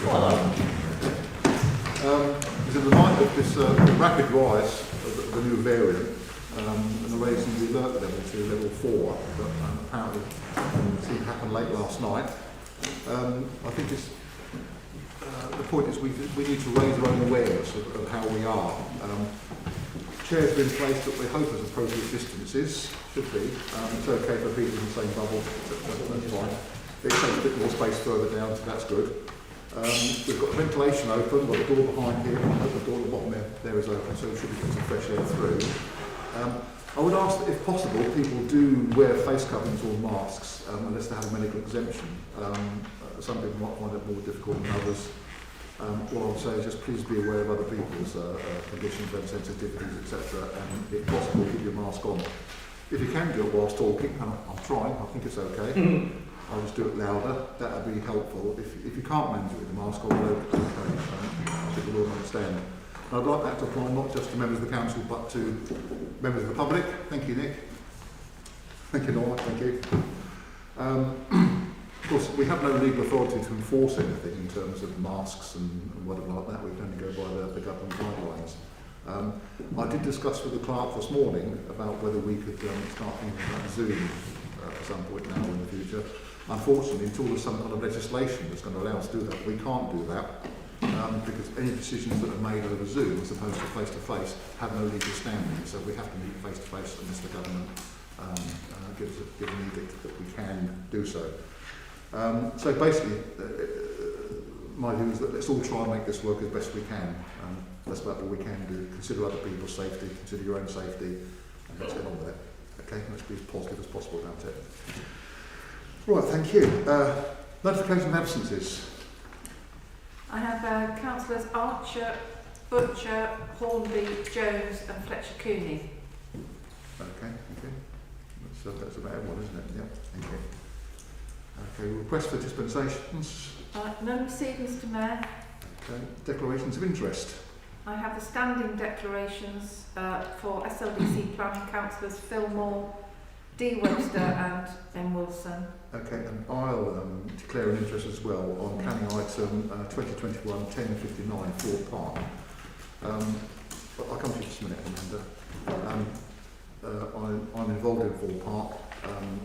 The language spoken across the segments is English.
Is in the light of this rapid rise of the new variant and the raising the alert level to level 4 that apparently seemed to happen late last night, I think it's, the point is we need to raise our own awareness of how we are. Chairs are in place that we hope as appropriate distances, should be. It's okay for people in the same bubble, that's fine. It takes a bit more space further down, so that's good. We've got ventilation open, we've got a door behind here, I hope the door at the bottom there is open, so we should be getting some fresh air through. I would ask that if possible people do wear face coverings or masks unless they have a medical exemption. Some people might find it more difficult than others. What I would say is just please be aware of other people's conditions and sensitivities, etc. And if possible, keep your mask on. If you can do it whilst talking, and I'm trying, I think it's okay. I'll just do it louder, that would be helpful. If you can't manage it with the mask on, okay, I think we'll all understand. And I'd like that to apply not just to members of the council, but to members of the public. Thank you, Nick. Thank you, Norma. Thank you. Of course, we have no legal authority to enforce anything in terms of masks and whatever like that. We can only go by the government guidelines. I did discuss with the clerk this morning about whether we could start thinking about Zoom at some point now in the future. Unfortunately, until there's some kind of legislation that's going to allow us to do that, we can't do that because any decisions that are made over Zoom as opposed to face-to-face have no legal standing. So we have to meet face-to-face unless the government gives an edict that we can do so. So basically, my view is that let's all try and make this work as best we can. That's about all we can do. Consider other people's safety, consider your own safety, and let's get on with it. Okay, let's be as positive as possible about it. Right, thank you. Notification of absences. I have councillors Archer, Butcher, Hornby, Jones and Fletcher Cooney. Okay, thank you. That's about everyone, isn't it? Yeah, thank you. Okay, request for dispensations. None received, Mr Mayor. Okay, declarations of interest. I have the standing declarations for SLDC planning councillors Fillmore, D Webster and M Wilson. Okay, and I'll declare an interest as well on planning item 2021-1059 Ford Park. I'll come to you just a minute, Amanda. I'm involved in Ford Park.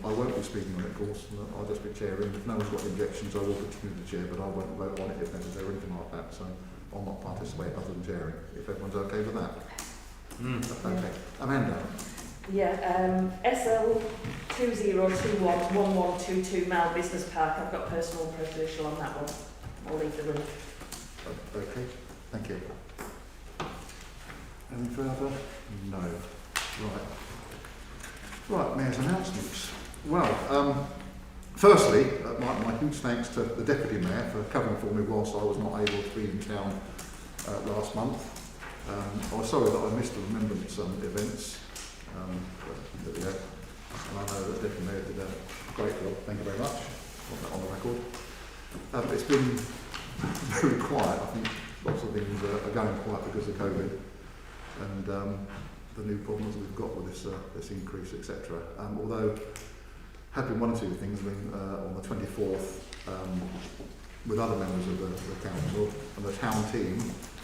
I won't be speaking on it, of course. I'll just be chairing. If no one's got objections, I will continue to chair, but I won't vote on it if necessary or anything like that. So I'll not participate other than chairing, if everyone's okay with that. Okay. Amanda. Yeah, SL 2021-1122 Mall Business Park. I've got personal proposal on that one. I'll leave the link. Okay, thank you. Any further? No. Right, Mayor's announcements. Well, firstly, my huge thanks to the Deputy Mayor for covering for me whilst I was not able to be in town last month. I was sorry that I missed the remembrance events. But there we go. And I know that Deputy Mayor did a great job. Thank you very much. Got that on the record. It's been very quiet. I think lots of things are going quiet because of COVID and the new problems we've got with this increase, etc. Although have been one or two things. I mean, on the 24th, with other members of the council and the town team,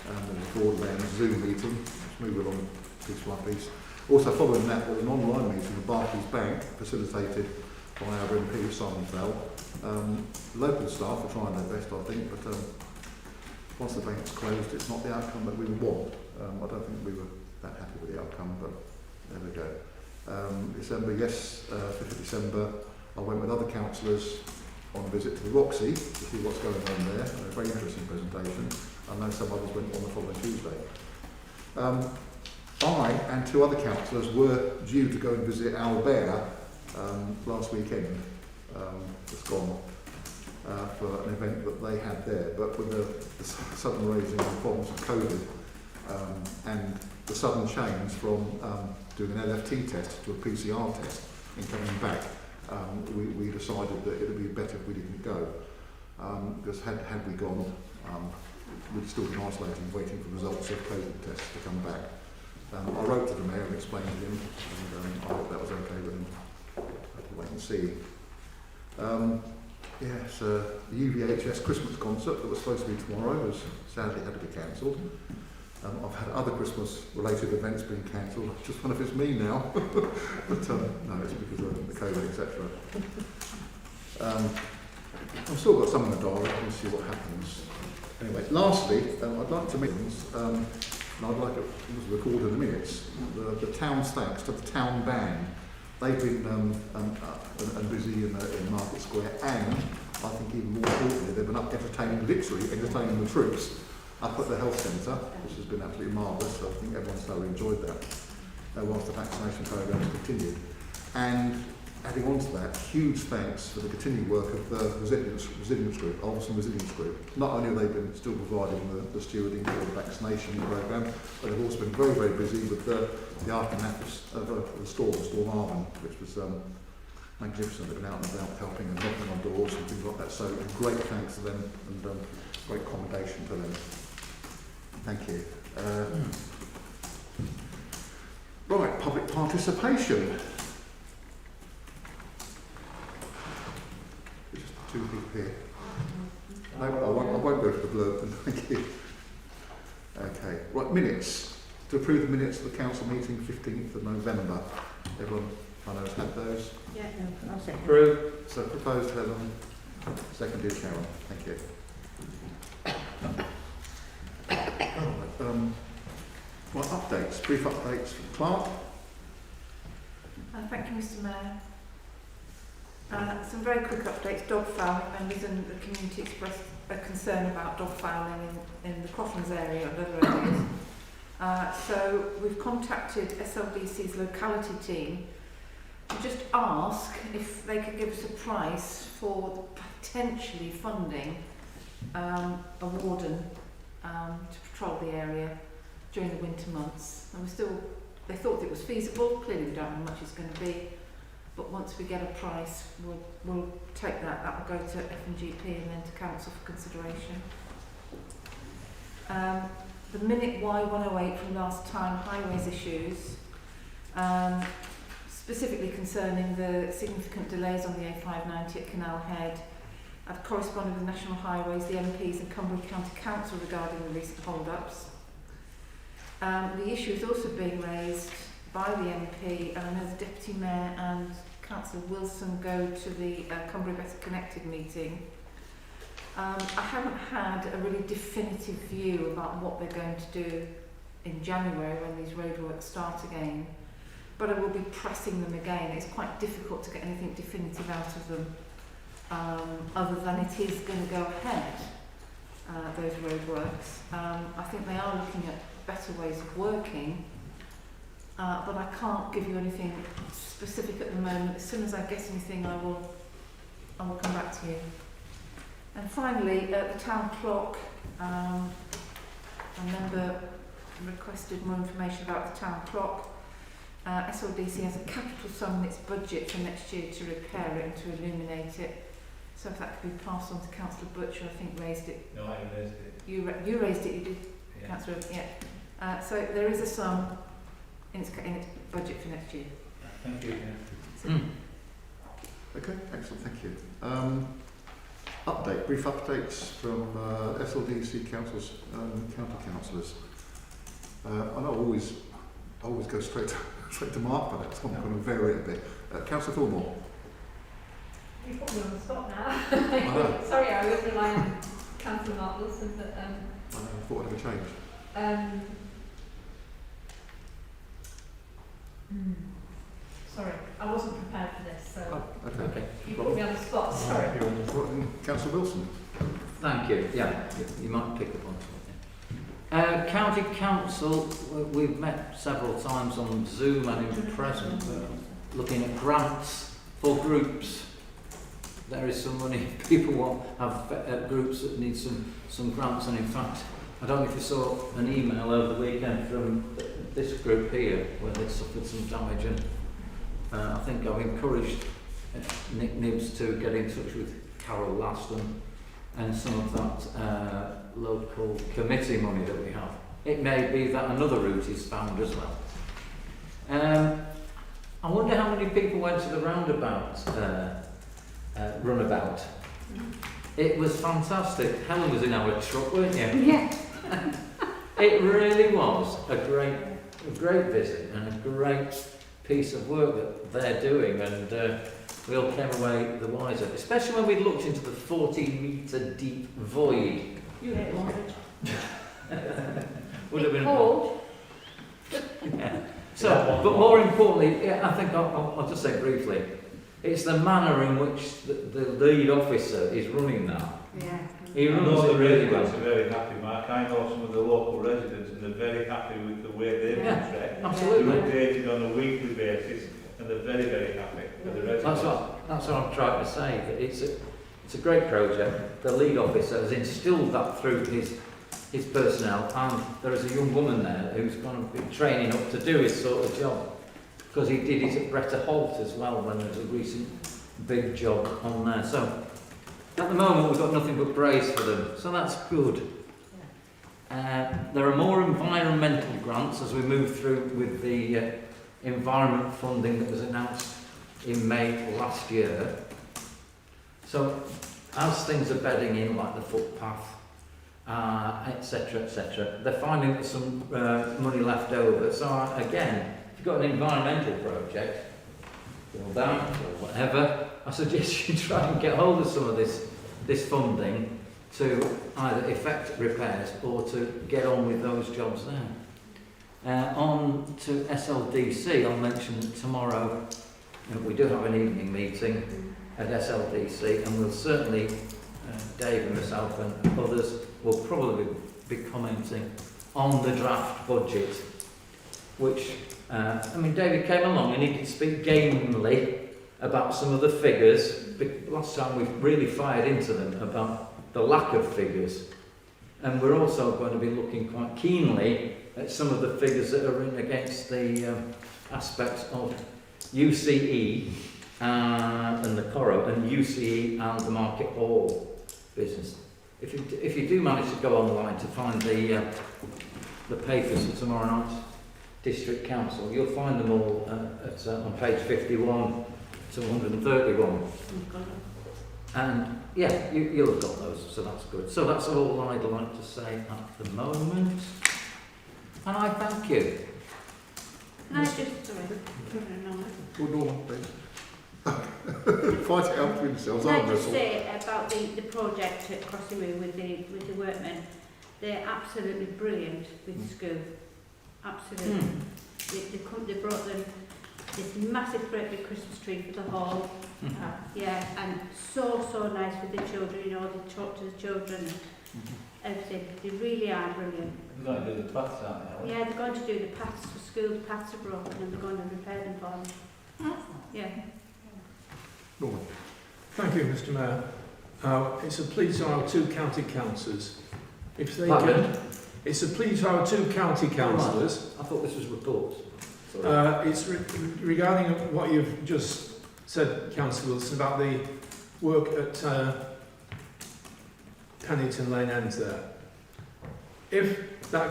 there was a broadband Zoom meeting. Let's move along piece by piece. Also following that, there was an online meeting with Barclays Bank, facilitated by our MP Simon Fell. Local staff are trying their best, I think, but once the bank's closed, it's not the outcome that we would want. I don't think we were that happy with the outcome, but there we go. December, yes, 5th of December, I went with other councillors on a visit to the Roxy to see what's going on there. A very interesting presentation. I know some others went on the following Tuesday. I and two other councillors were due to go and visit Albert last weekend, just gone, for an event that they had there, but with the sudden raising of problems with COVID and the sudden change from doing an LFT test to a PCR test and coming back, we decided that it would be better if we didn't go, because had we gone, we'd still been isolating, waiting for results of COVID tests to come back. I wrote to the Mayor and explained to him, and I hope that was okay with him. I have to wait and see. Yes, the UVHS Christmas concert that was supposed to be tomorrow was sadly had to be cancelled. I've had other Christmas-related events being cancelled. I just wonder if it's me now. But no, it's because of the COVID, etc. I've still got some in the diary. We'll see what happens. Anyway, lastly, I'd like to mention, and I'd like it was recorded in the minutes, the town's thanks to the town band. They've been and busy in Market Square, and I think even more importantly, they've been up entertaining the troops up at the health centre, which has been absolutely marvellous. So I think everyone's thoroughly enjoyed that whilst the vaccination programme has continued. And adding on to that, huge thanks for the continued work of the resilience group, Ulverston Resilience Group. Not only have they been still providing the stewarding for the vaccination programme, but they've also been very, very busy with the aftermath of the storm Arvin, which was magnificent. They've been out and about helping and knocking on doors and things like that. So great thanks to them and great commendation to them. Thank you. Right, public participation. Just two people here. No, I won't go to the blurb. Thank you. Okay. Right, minutes. To approve the minutes of the council meeting 15th of November. Everyone I know has had those. Yeah, no, I'll second. Approve. So proposed, Helen. Seconded, Sharon. Thank you. Right, updates, brief updates from Clark. Thank you, Mr. Mayor. Some very quick updates. Dog fouling. Members in the community expressed a concern about dog fouling in the Croftlands area and other areas. So we've contacted SLDC's locality team to just ask if they could give us a price for potentially funding a warden to patrol the area during the winter months. And they thought it was feasible. Clearly we don't know how much it's going to be, but once we get a price, we'll take that. That will go to F&GP and then to council for consideration. The minute Y108 from last time, highways issues, specifically concerning the significant delays on the A590 at Canal Head. I've corresponded with National Highways, the MPs and Cumbria County Council regarding the recent hold-ups. The issue is also being raised by the MP, and I know the Deputy Mayor and Councillor Wilson go to the Cumbria Better Connected meeting. I haven't had a really definitive view about what they're going to do in January when these roadworks start again, but I will be pressing them again. It's quite difficult to get anything definitive out of them, other than it is going to go ahead, those roadworks. I think they are looking at better ways of working, but I can't give you anything specific at the moment. As soon as I get anything, I will come back to you. And finally, the town clock. A member requested more information about the town clock. SLDC has a capital sum in its budget for next year to repair it and to illuminate it. So if that could be passed on to Councillor Butcher, I think raised it. No, I raised it. You raised it, you did, Yeah. Councillor, yeah. So there is a sum in its budget for next year. Thank you. Okay, excellent, thank you. Brief updates from SLDC councils, county councillors. I know I always go straight to Mark, but that's I'm going to vary it a bit. Councillor Thornmore. You put me on the spot now. I know. Sorry, I was relying on Councillor Mark Wilson, but I thought I'd have a change. sorry, I wasn't prepared for this, so Okay. you put me on the spot. Sorry. Councillor Wilson. Thank you. Yeah, you might pick up on something. County Council, we've met several times on Zoom and in present, looking at grants for groups. There is some money. People have groups that need some grants, and in fact, I don't know if you saw an email over the weekend from this group here where they suffered some damage, and I think I've encouraged Nick Nibbs to get in touch with Carol Laston and some of that local committee money that we have. It may be that another route is found as well. I wonder how many people went to the roundabout, runabout It was fantastic. Helen was in our truck, weren't you? Yeah. It really was a great visit and a great piece of work that they're doing, and we all came away the wiser, especially when we looked into the 40-metre deep void. Yeah, Would have been Cold. yeah. So, but more importantly, yeah, I think I'll just say briefly, it's the manner in which the lead officer is running that. Yeah. He I runs know it the really well. residents are very happy, Mark. I know some of the local residents and they're very happy with the way they've been Yeah, treated. absolutely. They're updated on a weekly basis and they're very, very happy with the residents. That's what I'm trying to say. That it's a great project. The lead officer has instilled that through his personnel, and there is a young woman there who's going to be training up to do his sort of job, because he did it at Bretta Holt as well when there was a recent big job on there. So at the moment we've got nothing but praise for them, so that's good. There are more environmental grants as we move through with the environment funding that was announced in May last year. So as things are bedding in, like the footpath, etc., they're finding there's some money left over. So again, if you've got an environmental project, build out or whatever, I suggest you try and get hold of some of this funding to either effect repairs or to get on with those jobs there. On to SLDC, I'll mention that tomorrow we do have an evening meeting at SLDC, and we'll certainly, Dave and myself and others, will probably be commenting on the draft budget, which, David came along and he did speak gamely about some of the figures. Last time we really fired into them about the lack of figures, and we're also going to be looking quite keenly at some of the figures that are in against the aspects of UCE and the Coro, and UCE and the Market Hall business. If you do manage to go online to find the papers for tomorrow night's District Council, you'll find them all on page 51 to 131. And yeah, you'll have got those, so that's good. So that's all I'd like to say at the moment. And I thank you. Can I just, sorry, Good Norman, please. Fight it out between yourselves. Can I I'll just wrestle. say about the project at Crossing with the workmen? They're absolutely brilliant with the school. Absolutely. They brought them this massive great big Christmas tree for the hall. Yeah, and so nice with the children, they talk to the children and everything. They really are brilliant. They're going to do the paths, aren't they? Yeah, they're going to do the paths for school. The paths are broken and they're going to repair them for them. Yeah. Norman. Thank you, Mr. Mayor. It's a plea to our two county councillors. If they Pardon? can, it's a plea to our two county councillors. I thought this was reports. Sorry. It's regarding what you've just said, Councillor Wilson, about the work at Pennington Lane Ends there. If that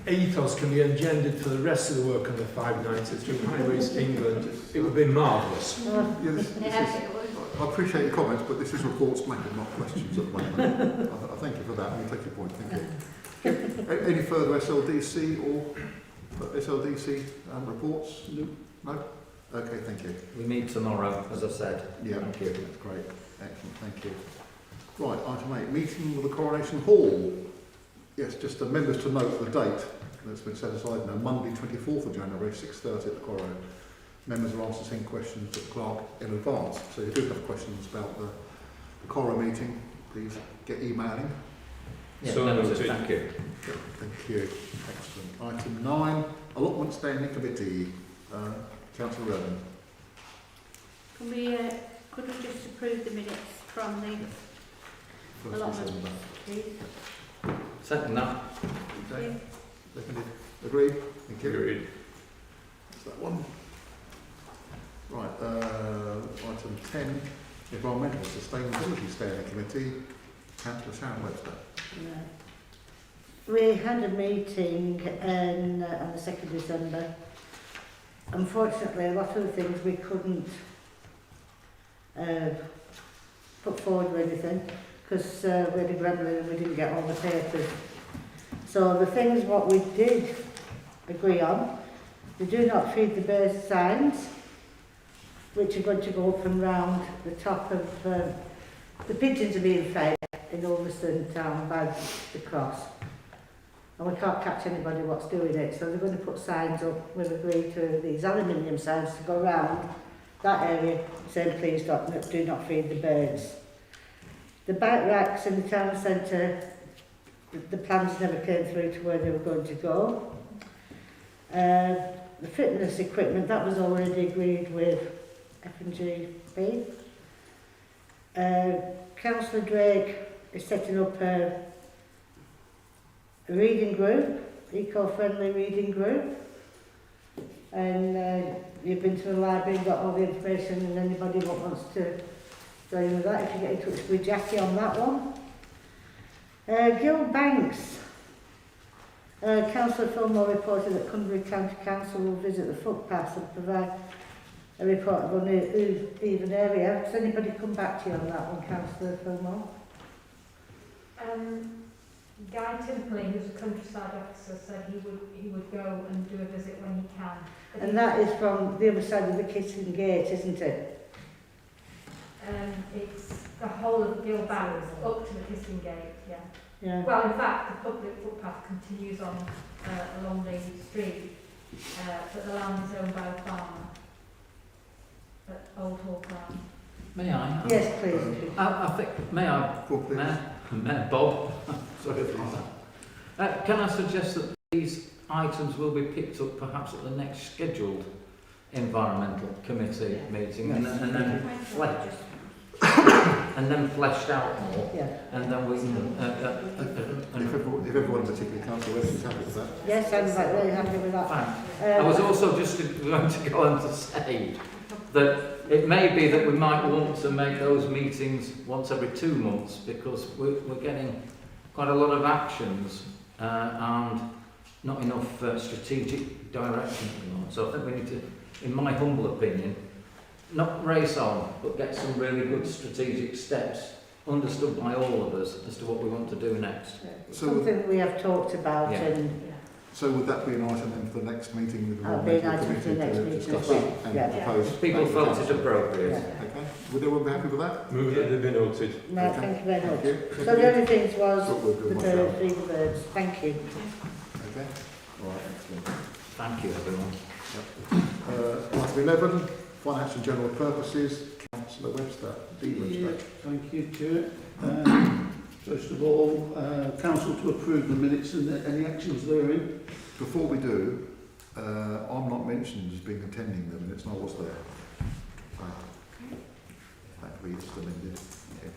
ethos can be engendered for the rest of the work on the 590 through Highways England, it would be marvellous. Yeah, I appreciate your comments, but this is reports making, not questions at the moment. I thank you for that. You take your point. Thank you. Any further SLDC or SLDC reports? No? Okay, thank you. We meet tomorrow, as I said. Yeah, Thank you. that's great. Excellent, thank you. Right, item 8, meeting with the Coronation Hall. Yes, just the members to note the date that's been set aside now, Monday 24th of January, 6:30 at the Coro. Members are asked to send questions to the clerk in advance. So if you do have questions about the Coro meeting, please get emailing. Yeah, So noted. noted. Thank you. Thank you. Excellent. Item 9, allotment standing committee. Councillor Redden. Can we, could we just approve the minutes from the allotment, please? Second that. Okay. Seconded. Agreed? Thank you. Agreed. That's that one. Right, item 10, environmental sustainability standing committee. Councillor Sharon Webster. We had a meeting on the 2nd of December. Unfortunately, a lot of the things we couldn't put forward or anything, because we had a gremlin and we didn't get all the papers. So the things what we did agree on, the do not feed the birds signs, which are going to go up and round the top of, the pigeons are being fed in Ulverston Town by the cross. And we can't catch anybody what's doing it, so they're going to put signs up. We've agreed to these aluminium signs to go round that area, saying please do not feed the birds. The bike racks in the town centre, the plans never came through to where they were going to go. The fitness equipment, that was already agreed with F&GB. Councillor Drake is setting up a reading group, eco-friendly reading group. And you've been to the library and got all the information, and anybody that wants to join with that, if you get in touch with Jackie on that one. Gil Banks. Councillor Fillmore reported that Cumberland County Council will visit the footpaths and provide a report of uneven area. Has anybody come back to you on that one, Councillor Fillmore? Guy Timperley, who's a countryside officer, said he would go and do a visit when he can. But And that is from the other side of the kitchen gate, isn't it? It's the whole of Gilbank up to the Kissing Gate, yeah. Yeah. Well, in fact, the public footpath continues on along the street, but the land is owned by a farmer at Old Hall Farm. May I? Yes, please. I think, may I? Go on, please. Mayor Bob? Sorry about that. Can I suggest that these items will be picked up perhaps at the next scheduled environmental committee meeting and then fleshed out more, Yeah. and then we can If everyone particularly council is happy with that. Yes, I'm very happy with that. I was also just going to go on to say that it may be that we might want to make those meetings once every 2 months, because we're getting quite a lot of actions and not enough strategic direction at the moment. So I think we need to, in my humble opinion, not race on, but get some really good strategic steps understood by all of us as to what we want to do next. So Something we have talked about, Yeah. and So would that be an item then for the next meeting with the that'll be an environmental item for the committee next to meeting as discuss well. and Yeah. propose? People felt it appropriate. Yeah. Okay. Would everyone be happy with that? Move that they've been noted. No, Okay. thank you very much. Thank you. So the only things was That's what we'll do the myself. birds, feed the birds. Thank you. Okay. All right, excellent. Thank you, everyone. Item 11, finance and general purposes. Councillor Webster. Yeah, thank you, Chair. First of all, Council to approve the minutes and any actions therein. Before we do, I'm not mentioned as being attending the minutes, and I was there. That reads amended. Yeah.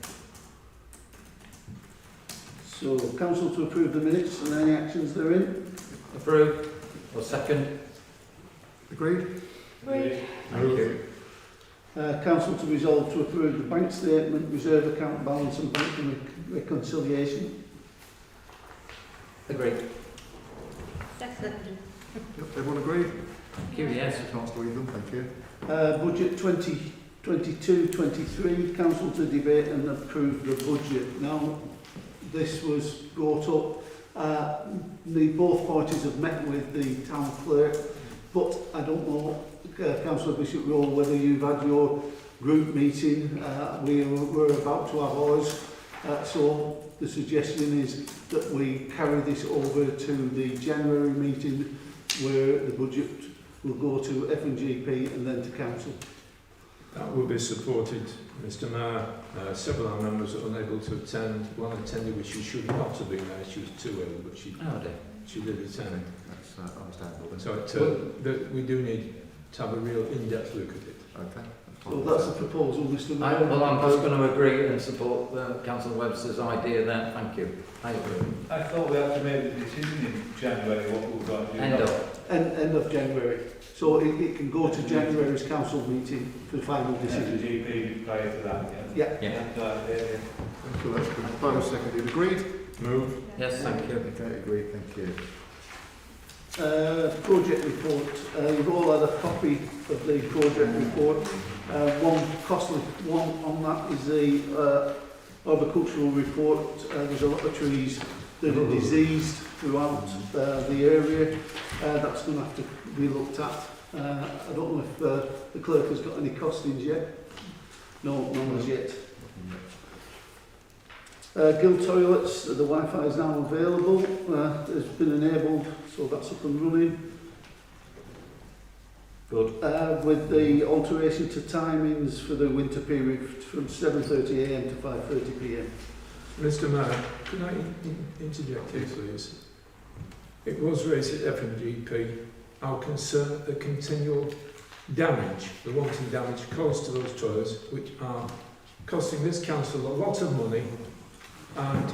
So, Council to approve the minutes and any actions therein. Approved. Or second. Agreed? Agreed. Thank you. Council to resolve to approve the bank statement, reserve account balance and bank reconciliation. Agreed. Second. Yep, everyone agreed? Thank you, yes. Councillor Eden, thank you. Budget 2022-23, Council to debate and approve the budget. Now, this was brought up, both parties have met with the town clerk, but I don't know, Councillor Bishop Rowe, whether you've had your group meeting. We were about to have ours, so the suggestion is that we carry this over to the January meeting, where the budget will go to F&GP and then to Council. That will be supported, Mr Mayor. Several of our members are unable to attend. One attended, which she should not have been there. She was too ill, but she did attend. That's understandable. Then. So we do need to have a real in-depth look at it. Okay. So that's the proposal, Mr Mayor. Well, I'm just going to agree and support Councillor Webster's idea there. Thank you. I agree. I thought we had to make the decision in January what we were going to do. End of January. So it can go to January's council meeting for the final And the decision. GP prior to that, Yeah. Yeah. So that's been proposed, seconded, agreed? Move. Yes, thank you. Okay, agreed, thank you. project report. You've all had a copy of the project report. One costly one on that is the horticultural report. There's a lot of trees that are diseased throughout the area. That's going to have to be looked at. I don't know if the clerk has got any costings yet. No, none as yet. Guild toilets, the Wi-Fi is now available. It's been enabled, so that's up and running. Good. With the alteration to timings for the winter period from 7:30 a.m. to 5:30 p.m. Mr Mayor, could I interject here, please? It was raised at FMGP our concern at the continual damage, the wanton damage caused to those toilets, which are costing this council a lot of money and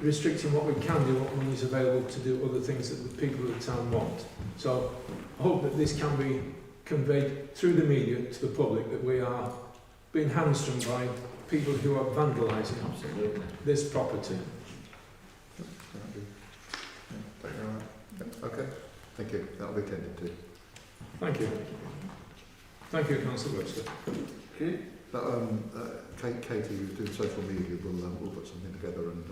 restricting what we can do, what money is available to do other things that the people of the town want. So I hope that this can be conveyed through the media to the public that we are being hamstrung by people who are vandalising this property. Okay, thank you. That'll be attended to. Thank you. Thank you, Councillor Webster. Okay. Katie, who's doing social media, will put something together and.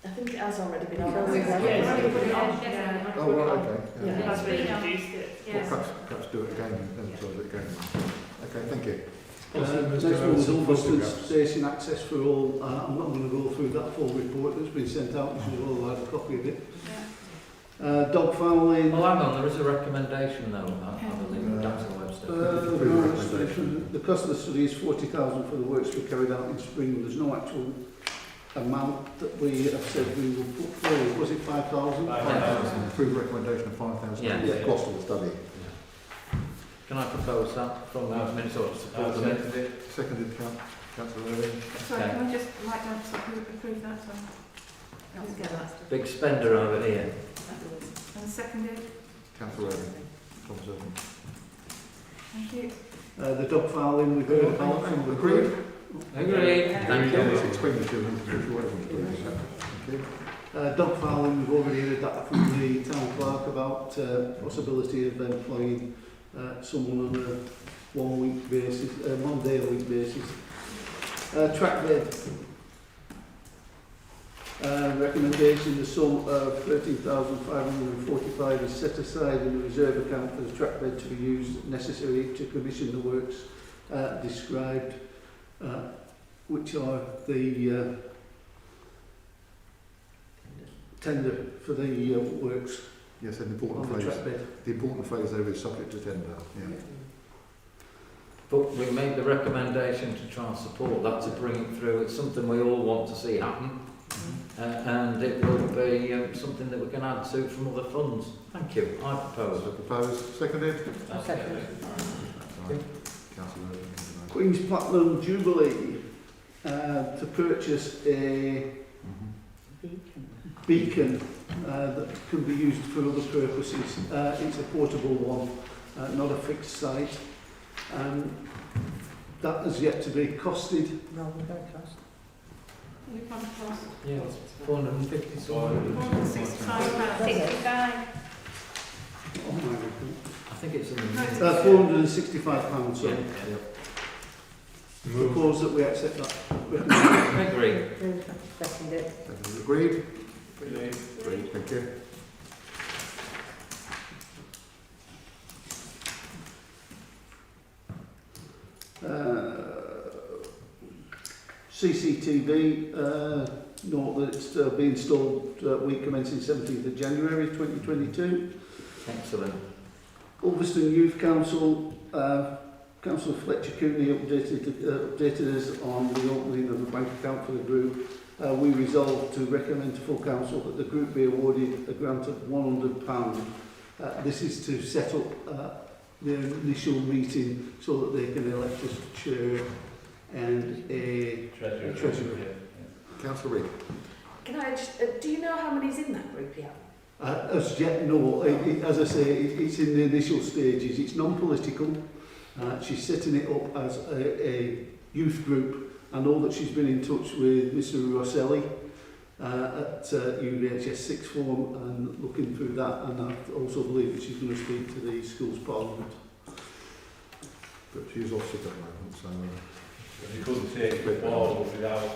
I think it has already been on. Yeah, Oh, right, okay. Yeah, Yeah. it has been on. Well, perhaps do it again, emphasise it again. Okay, thank you. Next one is Ulverston Station access for all. I'm not going to go through that full report that's been sent out. You should all have a copy of it. Dog fouling. Well, hang on, there is a recommendation though, I believe, from Councillor Webster. The cost of the study is 40,000 for the works we carried out in spring. There's no actual amount that we have said we will put forward. Was it 5,000? 5,000. Approved recommendation of 5,000. Yeah. The cost of the study. Can I propose that from the Minnesota support the minute? Seconded, Councillor Irving. Sorry, Okay. can I just write down so who approved that? So I'll get that. Big spender over here. And seconded. Councillor Irving. Thomas Irving. Thank you. The dog fouling we've heard about from the Agreed. Agreed. Thank you. It's expenditure, whatever. Thank you. dog fouling, we've already heard that from the town clerk about possibility of employing someone on a 1 week basis, 1 day a week basis. Track bed. Recommendation, the sum of 13,545 is set aside in the reserve account for the track bed to be used necessary to commission the works described, which are the tender for the works Yes, an on important the phrase. track bed. The important phrase there is subject to tender. Yeah. But we made the recommendation to try and support that, to bring it through. It's something we all want to see happen. And it will be something that we can add to from other funds. Thank you. I propose. Proposed, seconded. Second. Councillor Irving. Queen's Platinum Jubilee to purchase a beacon that can be used for other purposes. It's a portable one, not a fixed site. That has yet to be costed. No, we don't cost. You come across Yeah, it's 450 £465. 65. Oh my God. I think it's in the £465, so Yeah. propose that we accept that. Agree. Second it. Agreed? Agreed, thank you. CCTV, note that it's to be installed week commencing 17th of January 2022. Excellent. Ulverston Youth Council, Councillor Fletcher Cooney updated us on the opening of a bank account for the group. We resolved to recommend to full council that the group be awarded a grant of £100. This is to set up the initial meeting so that they can elect a chair and a treasurer. Councillor Reid. Can I just, do you know how many's in that group yet? As yet, no. As I say, it's in the initial stages. It's non-political. She's setting it up as a youth group. I know that she's been in touch with Mr. Rosselli at UVHS sixth form and looking through that, and I also believe that she's going to speak to the schools parliament. But she's off sick at the moment, so... You couldn't take it forward without...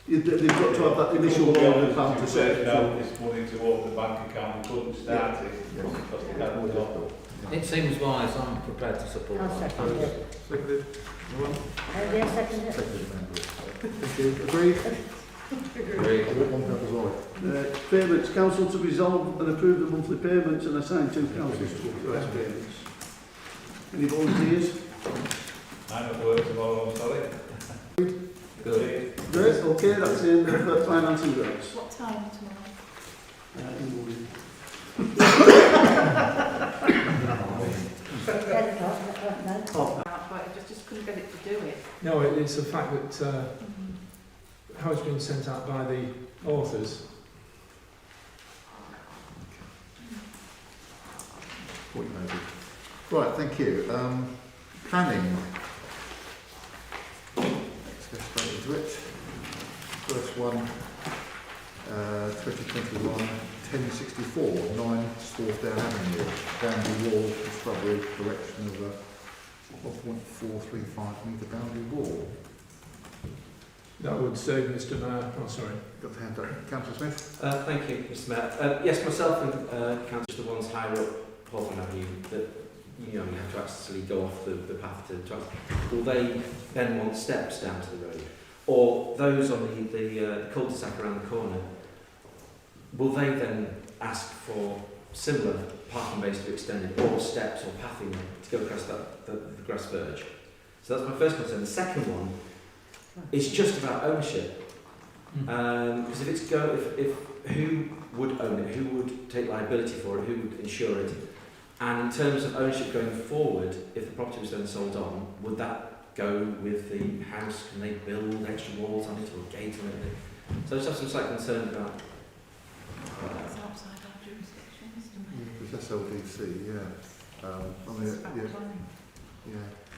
They've got to have that initial round of plan to set it out up. this money to open the bank account. We couldn't start it because they hadn't got. It seems wise. I'm prepared to support I'll that. second it. Seconded. Anyone? Yeah, second it. Seconded, thank you. Agreed? Agreed. One purpose right. Payments. Council to resolve and approve the monthly payments and assign 2 councils to authorise payments. Any volunteers? I'm at work tomorrow, I'm sorry. Good. Great, okay, that's the end of finance and grants. What time tomorrow? In the morning. 10 o'clock, no. Oh, But I just couldn't get it to do it. No, it's the fact that how it's been sent out by the authors. What you noted. Right, thank you. Planning. Let's go straight into it. First one, 2021, 1064, 9 Swarthdale Avenue, boundary wall, shrubbery, correction of a 1.435 metre boundary wall. That would save Mr Mayor, oh sorry. Got the hand up. Councillor Smith? Thank you, Mr Mayor. Yes, myself and Councillor, the ones higher up Hawthorne Avenue, that you have to actually go off the path to will they then want steps down to the road? Or those on the cul-de-sac around the corner, will they then ask for similar parking bays to be extended, or steps or pathing to go across the grass verge? So that's my first concern. The second one is just about ownership. Because if who would own it, who would take liability for it, who would insure it, and in terms of ownership going forward, if the property was then sold on, would that go with the house? Can they build extra walls on it or a gate on it? So I just have some slight concern about. It's outside our jurisdiction, isn't it? It's SLDC, yeah. I mean, It's about yeah, planning.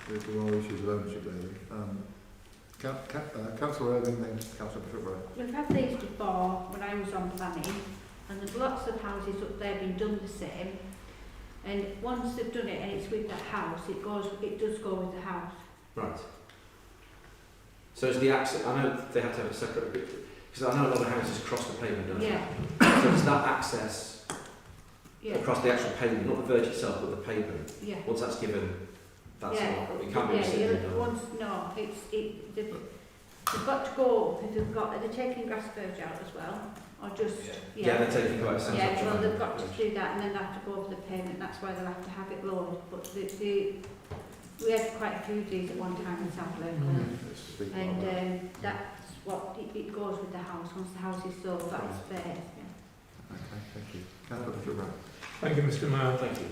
there are issues of ownership there. Councillor Irving, then Councillor Bishop. We've had these before when I was on planning, and there's lots of houses up there being done the same. And once they've done it and it's with that house, it does go with the house. Right. So is the access, I know they have to have a separate, because I know a lot of houses cross the pavement, don't Yeah, they? So is that access yeah, across the actual pavement, not the verge itself, but the pavement? yeah. Once that's given, that's Yeah, all. It can't be yeah, rescinded. they've got to go up, they're taking grass verge out as well, or just, Yeah, they're taking quite a sense yeah, well, they've got to do that and then they have to go over the pavement, that's why they'll have to have it lowered. But we had quite a few of these at one time in South Local, and that's what, it goes with the house, once the house is sold, that's theirs. Yeah. Okay, thank you. Councillor Bishop. Thank you, Mr Mayor. Thank you.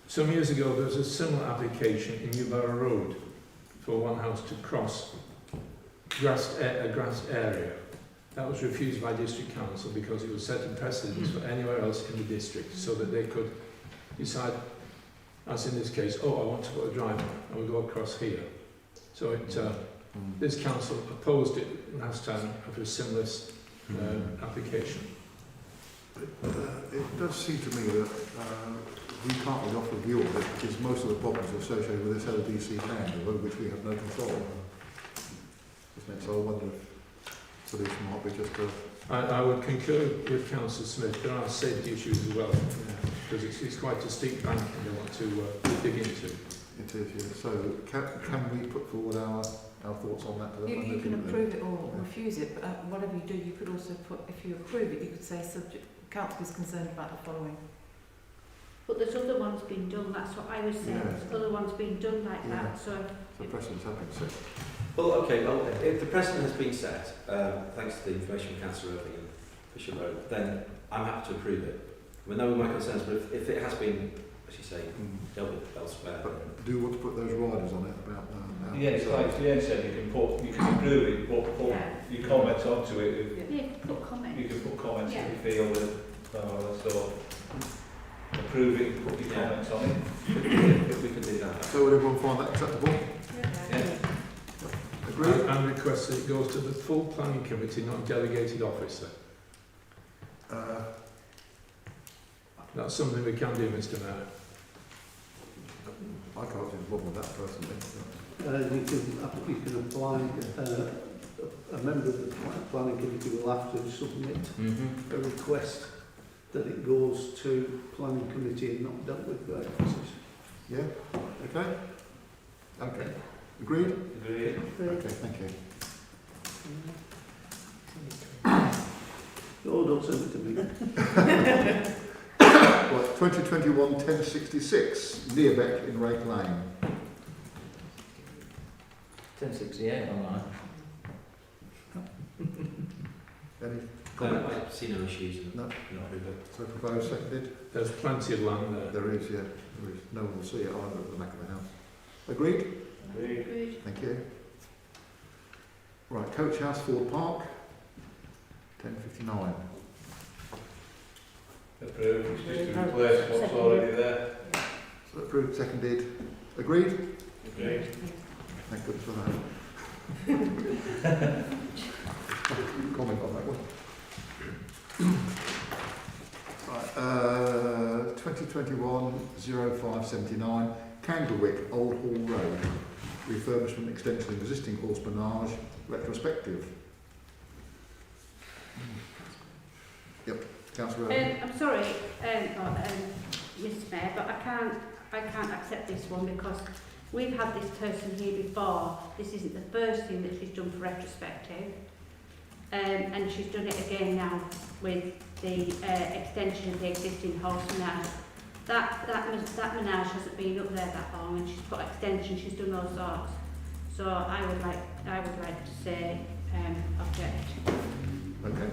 Some years ago there was a similar application in Newborough Road for one house to cross a grass area. That was refused by District Council because it was setting precedents for anywhere else in the district, so that they could decide, as in this case, oh, I want to put a driveway, and we go across here. So this council opposed it last time of a similar application. It does seem to me that we can't really offer a view of it because most of the problems are associated with this LDC land, over which we have no control. Isn't it? So I wonder if the solution might be just to... I would concur with Councillor Smith. There are safety issues as well, because it's quite a steep bank and they want to dig into. It is, yeah. So can we put forward our thoughts on that? You can approve it or refuse it, but whatever you do, you could also put, if you approve it, you could say subject, council is concerned about the following. But there's other ones being done, that's what I was saying, Yeah. there's other ones being done like Yeah. that, so... The precedents have been set. Well, okay, well, if the precedent has been set, thanks to the information from Councillor Irving and Bishop Road, then I'm happy to approve it. I mean, there were my concerns, but if it has been, as you say, dealt with elsewhere. But do you want to put those riders on it about Yeah, it's like Ian said, you can approve it, but Yeah. your comments onto it. Yeah, put comments. You can put comments Yeah. if you feel that, so approve it, put your comments on it. If we could do that. So would everyone find that acceptable? Yeah. Agreed? And request that it goes to the full planning committee, not delegated officer. That's something we can do, Mr Mayor. I can't see the problem with that personally. You can apply, a member of the planning committee will have to submit Mm-hmm. a request that it goes to planning committee and not dealt with by officers. Yeah? Okay? Okay. Agreed? Agreed. Okay, thank you. Oh, don't send it to me. Right, 2021-1066, Nearbeck in Rake Lane. 1068 online. Any I comment? see no issues. No. Not with it. So proposed, seconded? There's plenty of land there. There is, yeah. There is. No one will see it either at the back of the house. Agreed? Agreed. Agreed. Thank you. Right, Coach House, Ford Park, 1059. Approved. It's just to replace what's already there. So approved, seconded. Agreed? Agreed. Thank goodness for that. Comment on that one. Right, 2021-0579, Candlewick, Old Hall Road, refurbishment, extension of existing horse menage, retrospective. Yep, Councillor. I'm sorry, Mr Mayor, but I can't accept this one because we've had this person here before. This isn't the first thing that she's done for retrospective. And she's done it again now with the extension of the existing horse menage. That menage hasn't been up there that long, and she's put extension. She's done all sorts. So I would like to say object. Okay.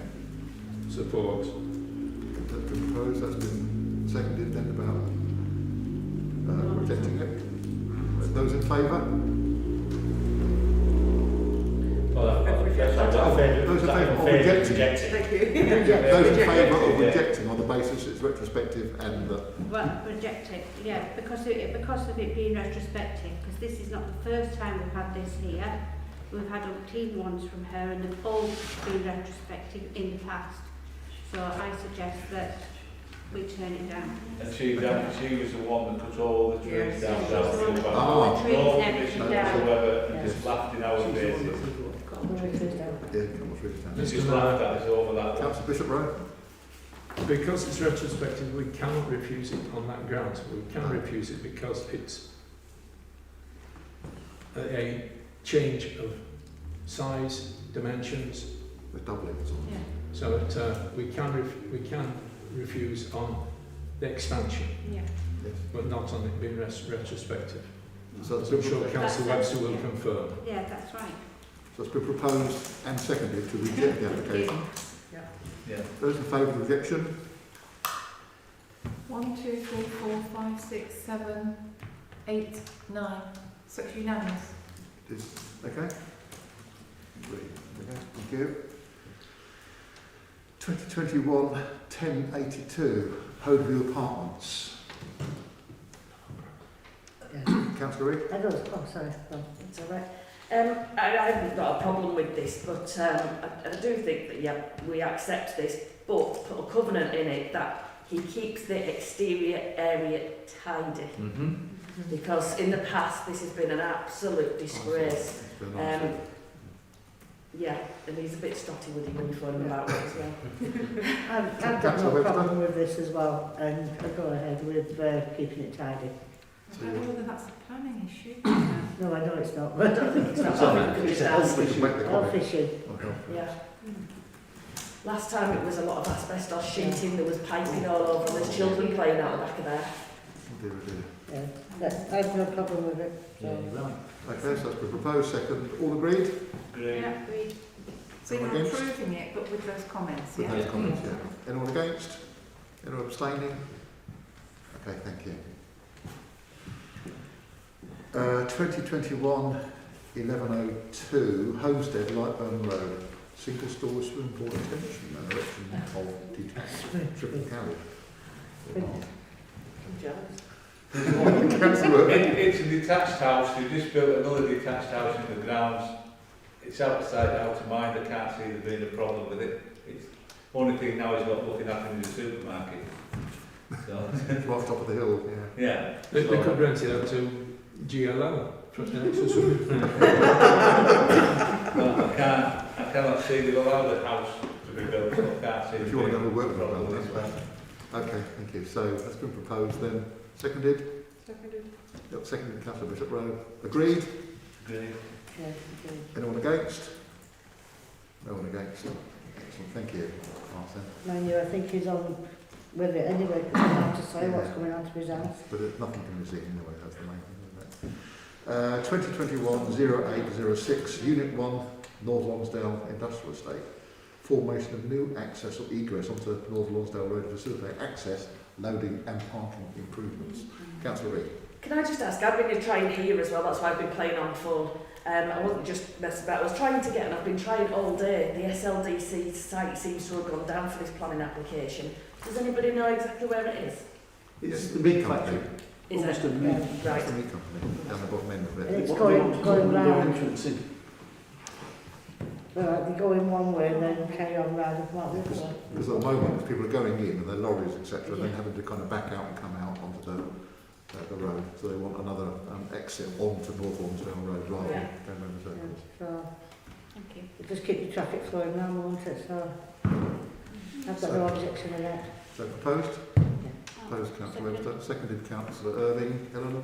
Support. That's been proposed, that's been seconded, then about rejecting it. Those in favour? Well, Those in favour of rejecting? Thank you. Those in favour of rejecting on the basis it's retrospective and that. Well, reject it, yeah, because of it being retrospective, because this is not the first time we've had this here. We've had umpteen ones from her and they've all been retrospective in the past. So I suggest that we turn it down. And she was the one that cut all the trees down. She's the one that put Oh. all the trees No and permission everything down. whatsoever, and just laughed in our faces. Yeah, come on through the Just laughed at us over that one. Councillor Bishop Rowe? Because it's retrospective, we cannot refuse it on that ground. We can refuse it because it's a change of size, dimensions, We're doubling it. Yeah. so that we can refuse on the expansion, Yeah. Yes. but not on it being retrospective. So it's I'm been, sure Councillor Webster will confirm. Yeah, that's right. so it's been proposed and seconded to reject the application. Yeah. Those in favour of rejection? 1, 2, 3, 4, 5, 6, 7, 8, 9. So it's unanimous. Is okay? Agreed. Okay, thank you. 2021-1082, Hoadview Apartments. Councillor Reid? I don't, oh, sorry, no, it's all right. I haven't got a problem with this, but I do think that, yeah, we accept this, but put a covenant in it that he keeps the exterior area tidy. Mm-hmm. Because in the past, this has been an absolute disgrace. Yeah, and he's a bit stotty with him when you phone him about it as well. I've got no problem with this as well, and I go ahead with keeping it tidy. I don't know whether that's a planning issue. No, I know it's not, but I don't think it's not. Or fishing. Yeah. Last time it was a lot of asbestos sheeting, there was piping all over, and there's children playing out the back of there. Yeah, but I have no problem with it. So. Yeah, you're right. Okay, so that's been proposed, second. All agreed? Agreed. Yeah, agreed. So you're Against? approving it, but with those comments, With yeah? those comments, yeah. Anyone against? Anyone abstaining? Okay, thank you. 2021-1102, Homestead, Lightburn Road, single storage swimming pool extension and erection of detached triple carriage. I'm jealous. Councillor. It's a detached house. They just built another detached house in the grounds. It's outside, out of mind. I can't see there being a problem with it. It's only thing now is not looking at in the supermarket. So, Right top of the hill, yeah. yeah. They So- could rent it out to GLO for an extra swimming. Well, I cannot see they've allowed the house to be built, so I can't see. If you want to go and work with problem them, this that's way. Okay, thank you. So that's been proposed then. Seconded? Seconded. Yep, seconded, Councillor Bishop Rowe. Agreed? Agreed. Yes, okay. Anyone against? No one against. Excellent, thank you, Martin. Mind you, I think he's on with it anyway, because I have to say what's Yeah. coming out of his house. But nothing can be seen anyway, that's the main thing, isn't it? 2021-0806, Unit 1, North Lonsdale Industrial Estate. Formation of new access or egress onto North Lonsdale Road to facilitate access, loading and parking improvements. Councillor Reid. Can I just ask, I've been trying here as well, that's why I've been playing on the phone. I wasn't just messing about, I was trying to get, and I've been trying all day, the SLDC site seems to have gone down for this planning application. Does anybody know exactly where it is? It's Yes, the meat company. factory. Is Almost it? a meat. That's Right. the meat company, down the bottom end of And it. it's What going, they want to going do with their round. entrance in. Right, they go in one way and then carry on round and come out the other way. Because at the moment, people are going in and their lorries, etc., then having to kind of back out and come out onto the road. So they want another exit onto North Lonsdale Road rather than going around the circles. So Thank you. it just keep the traffic flowing round, won't it? So I've got no objection to that. So proposed? Proposed, Councillor Webster. Seconded, Councillor Irving. Eleanor?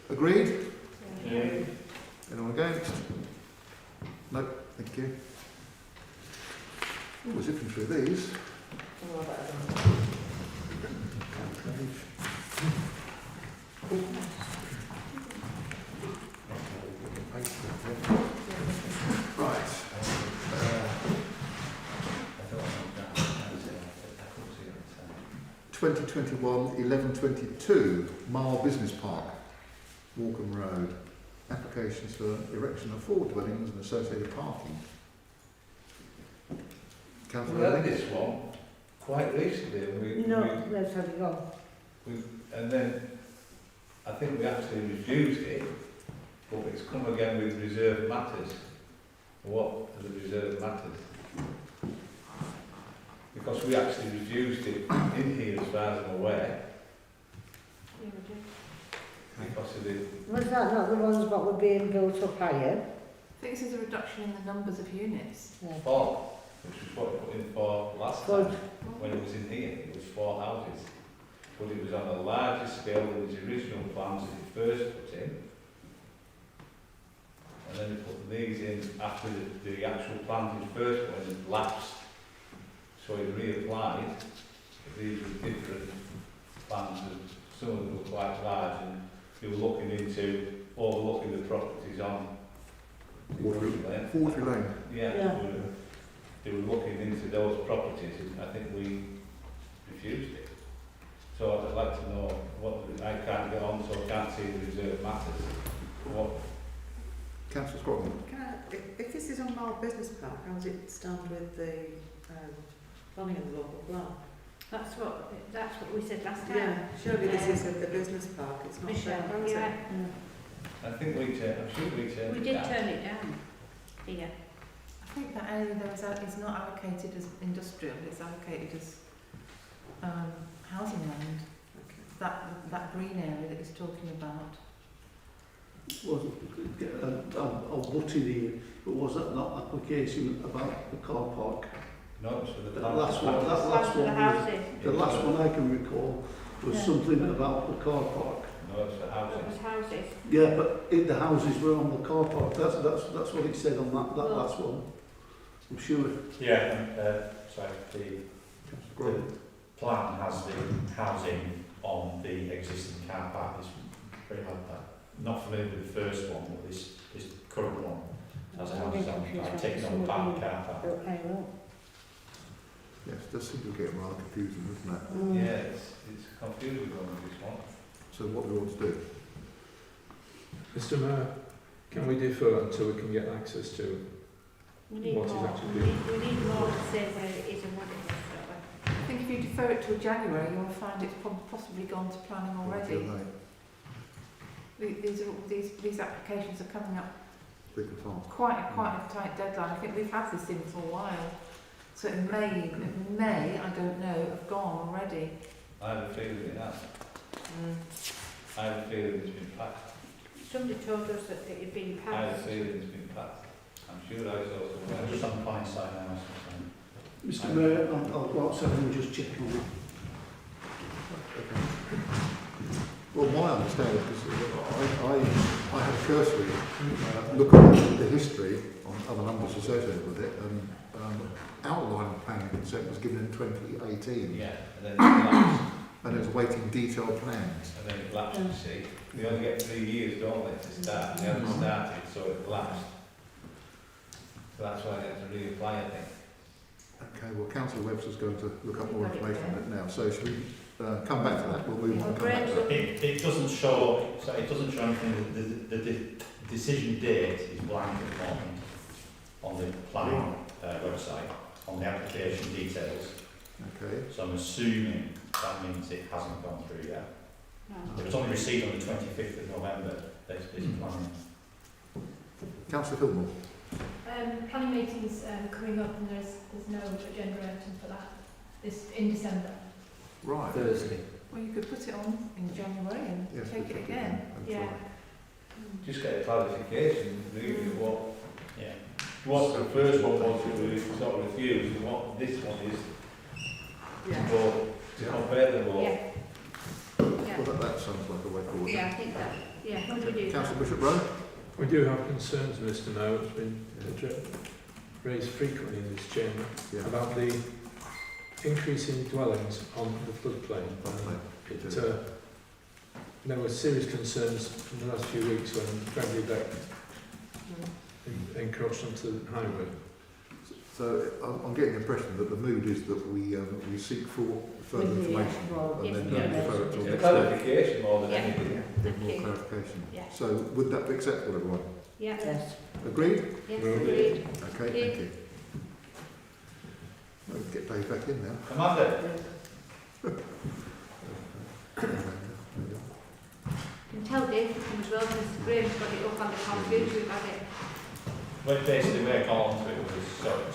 Agreed? Yeah. Anyone against? No, thank you. Oh, we're zipping through these. Oh, that is- Right. 2021-1122, Mile Business Park, Walkham Road. Applications for erection of 4 dwellings and associated parking. We Councillor had Irving? this one quite recently, and No, let's have it go. and then I think we actually refused it, but it's come again with reserved matters. What are the reserved matters? Because we actually refused it in here as far as I'm aware, because of the, Was that not the ones that were being built up higher? I think this is a reduction in the numbers of units. Yeah. 4, which was what we put in for last Good. time, when it was in here, it was 4 houses. But it was on a larger scale than the original plans that it first put in. And then they put these in after the actual plans it first put in lapsed. So it reapplied. These were different plans, and some of them were quite large, and they were looking into overlooking the properties on Waterloo Lane. Waterloo Lane. Yeah, Yeah. they were looking into those properties, and I think we refused it. So I'd like to know what, I can't get on, so I can't see the reserved matters. What, Councillor Scotland. Can I, if this is on Mile Business Park, how does it stand with the planning and the local plan? That's what we said last time. Yeah, surely this is at the business park, it's not Michelle, there, is it? yeah. I think we turned, I'm sure we turned We it did down. turn it down. Yeah. I think that area there is not allocated as industrial, it's allocated as housing land. Okay. That green area that he's talking about. I'll butt in here, but was that not application about the car park? No, it's for the The plan. last one, that That's last for the one, was, houses. the last one I can recall was Yeah. something about the car park. No, it's for It housing. was houses. Yeah, but the houses were on the car park. That's what it said on that Well- last one. I'm sure. Yeah, so the Councillor Grogan. plan has the housing on the existing car park. It's very hard, not familiar with the first one, but this current one has houses on, taking on part of the car park. Built higher up. Yes, it does seem to get rather confusing, doesn't it? Mm. Yeah, it's confusing on this one. So what do we want to do? Mr Mayor, can we defer until we can get access to We need what is more. actually We being... need more to say where it is and what it is. I think if you defer it till January, you'll find it's possibly gone to planning already. These applications are coming up Thick and fast. quite a tight deadline. I think we've had this in for a while. So it may, I don't know, have gone already. I have a feeling it has. I have a feeling it's been passed. Somebody told us that it had been I have a passed. feeling it's been passed. I'm sure I saw I'm somewhere. just on the planning side now. Mr Mayor, I'll go outside and just check on it. Well, my understanding, because I had a cursory look at the history on other numbers associated with it, and outline of planning consent was given in 2018, Yeah, and then it lapsed. and it was awaiting detailed plans. And then it lapsed, you see. We only get 3 years, don't we, to start. They haven't started, so it lapsed. So that's why they have to reapply, I think. Okay, well, Councillor Webster's going to look up more information on it now, so should we come back to that? We'll move on. Come back to that. It doesn't show, so it doesn't show anything. The decision date is blank at the moment on the planning website, on the application details. Okay. So I'm assuming that means it hasn't gone through yet. No. It was only received on the 25th of November, this planning. Councillor Fillmore. Planning meetings coming up, and there's no agenda item for that in December. Right. Thursday. Well, you could put it on in January and Yes, take it again. That's Yeah. right. Just get a clarification, really, what, Yeah. what the first one was that we sort of refused, and what this one is, to compare them all. Yeah. Yeah. Well, that sounds like a way forward. Yeah, I think that. Yeah, how do we do that? Councillor Bishop Rowe. We do have concerns, Mr Mayor, it's been raised frequently in this chamber, Yeah. about the increase in dwellings on the floodplain. There were serious concerns in the last few weeks when Bradley Beck encroached onto the highway. So I'm getting the impression that the mood is that we seek for further information and then refer it to It's the a next step. clarification more than Yeah. anything. Thank More you. clarification. Yeah. So would that be acceptable, everyone? Yeah. Yes. Agreed? Yes, Well, agreed. Okay, thank you. We'll get Dave back in now. Commander, You can tell Dave from as well, because Graham's got it up on the computer, we've had it. Well, basically where I got onto it was,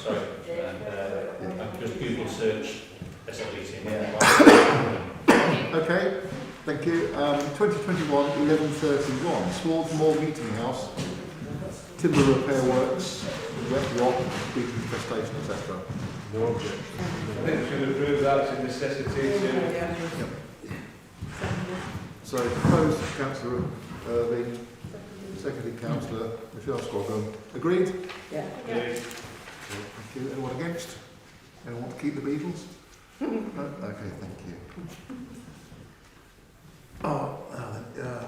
sorry, I just Google search SLDC. Okay, thank you. 2021 11:31, Swarthmore Meeting House, timber repair works, wet rock, beach infestation, etc. No objection. I think we should approve that as a necessity. So proposed Councillor Irving, seconded Councillor Michelle Scroggum. Agreed? Yeah. Thank you. Anyone against? Anyone want to keep the Beatles? No? Okay, thank you.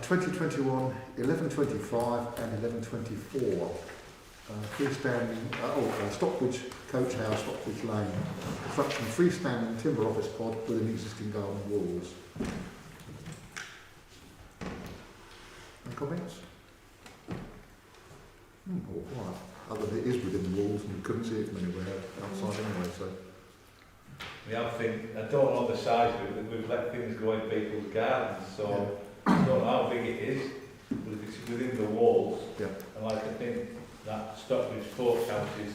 2021 11:25 and 11:24. Freestanding, Stockbridge Coach House, Stockbridge Lane. Construction freestanding timber office pod within existing garden walls. Any comments? All quiet. Other than it is within the walls and you couldn't see it from anywhere outside anyway, so. We have things, I don't know the size of it, we've let things go in people's gardens, so I don't know how big it is, but if it's within the walls, Yeah. and like I think that Stockbridge Coach House is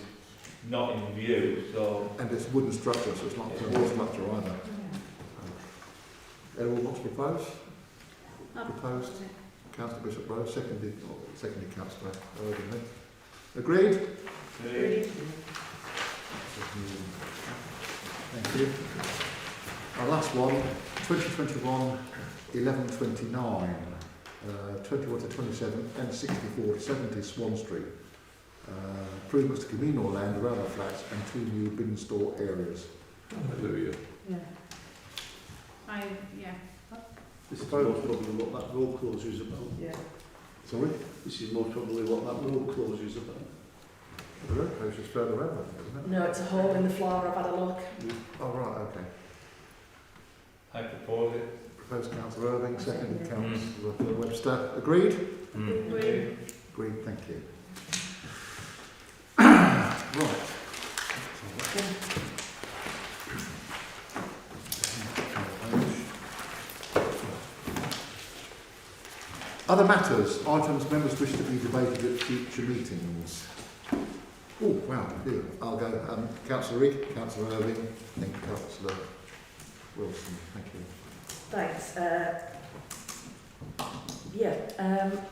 not in view, so And it's wooden structure, so it's not a wall structure either. Anyone wants to propose? Proposed. Councillor Bishop Rowe, seconded Councillor Irving. Agreed? Agreed. Thank you. Our last one, 2021 11:29, 21 to 27, and 64 to 70 Swan Street. Improvements to communal land around the flats and 2 new bin store areas. Hallelujah. Yeah. Yeah. This is most probably what that road closure is about. Yeah. Sorry? This is most probably what that road closure is about. The road closure is further over, isn't it? No, it's a hole in the floor, I've had a look. Oh, right, okay. I propose it. Proposed Councillor Irving, seconded Councillor Webster. Agreed? Agreed. Agreed, thank you. Right. Other matters, items members wish to be debated at future meetings. Oh, wow, here, I'll go. Councillor Reid, Councillor Irving, then Councillor Wilson. Thank you. Thanks.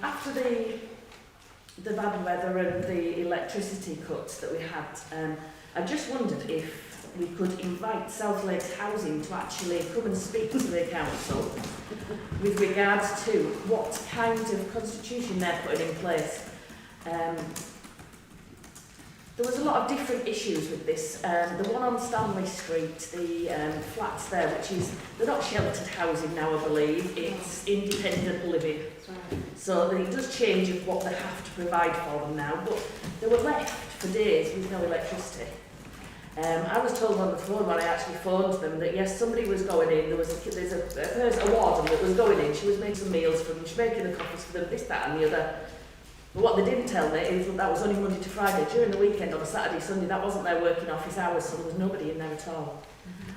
After the bad weather and the electricity cuts that we had, I just wondered if we could invite South Lakes Housing to actually come and speak to the council with regards to what kind of constitution they're putting in place. There was a lot of different issues with this. The one on Stanley Street, the flats there, which is, they're not sheltered housing now, I believe, it's independent living. So it does change of what they have to provide for them now, but they were left for days with no electricity. I was told on the phone when I actually phoned them that yes, somebody was going in, there's a warden that was going in, she was making some meals for them, she was making the coffees for them, this, that and the other. But what they didn't tell me is that was only Monday to Friday. During the weekend, on a Saturday, Sunday, that wasn't their working office hours, so there was nobody in there at all.